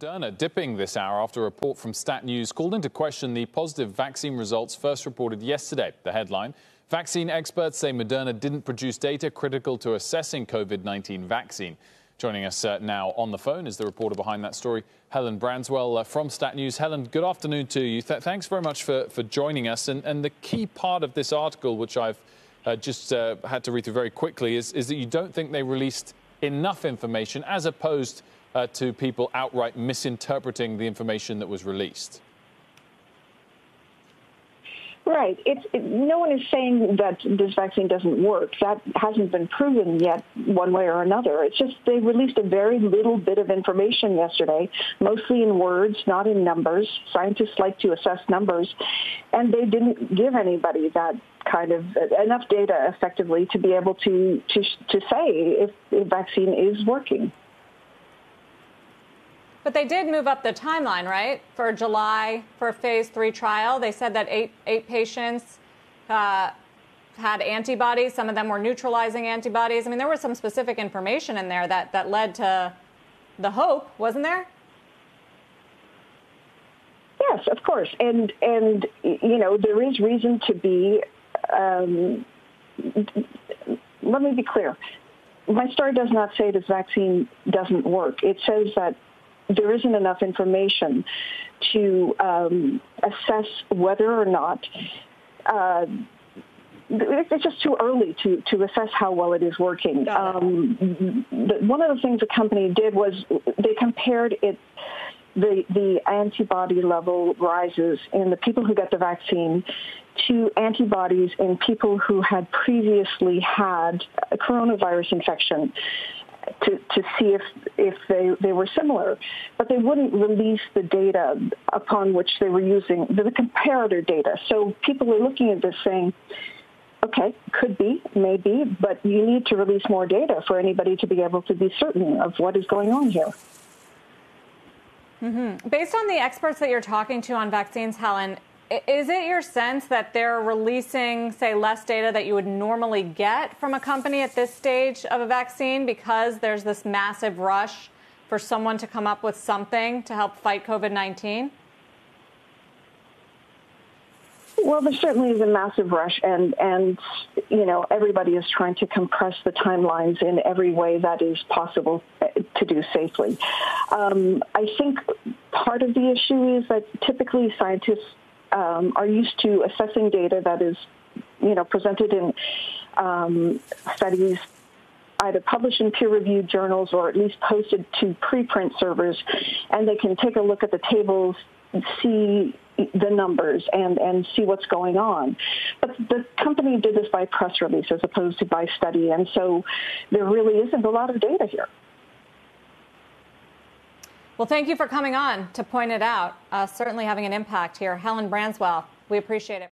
Moderna dipping this hour after a report from Stat News called into question the positive vaccine results first reported yesterday. The headline, vaccine experts say Moderna didn't produce data critical to assessing COVID-19 vaccine. Joining us now on the phone is the reporter behind that story, Helen Branswell from Stat News. Helen, good afternoon to you. Thanks very much for joining us. And the key part of this article, which I've just had to read through very quickly, is that you don't think they released enough information as opposed to people outright misinterpreting the information that was released. Right. No one is saying that this vaccine doesn't work. That hasn't been proven yet one way or another. It's just they released a very little bit of information yesterday, mostly in words, not in numbers. Scientists like to assess numbers, and they didn't give anybody that kind of enough data effectively to be able to say if the vaccine is working. But they did move up the timeline, right? For July, for a phase 3 trial, they said that eight patients had antibodies. Some of them were neutralizing antibodies. I mean, there was some specific information in there that led to the hope, wasn't there? Yes, of course. And you know, there is reason to be, let me be clear. My story does not say this vaccine doesn't work. It says that there isn't enough information to assess whether or not it's just too early to assess how well it is working. One of the things the company did was they compared the antibody level rises in the people who got the vaccine to antibodies in people who had previously had a coronavirus infection, to see if they were similar. But they wouldn't release the data upon which they were using, the comparator data. So people are looking at this saying, okay, could be, maybe, but you need to release more data for anybody to be able to be certain of what is going on here. Mm-hmm. Based on the experts that you're talking to on vaccines, Helen, is it your sense that they're releasing, say, less data that you would normally get from a company at this stage of a vaccine because there's this massive rush for someone to come up with something to help fight COVID-19? Well, there certainly is a massive rush, and you know, everybody is trying to compress the timelines in every way that is possible to do safely. I think part of the issue is that typically scientists are used to assessing data that is, you know, presented in studies either published in peer-reviewed journals or at least posted to preprint servers, and they can take a look at the tables, see the numbers, and see what's going on. But the company did this by press release as opposed to by study, and so there really isn't a lot of data here. Well, thank you for coming on to point it out. Certainly having an impact here. Helen Branswell, we appreciate it.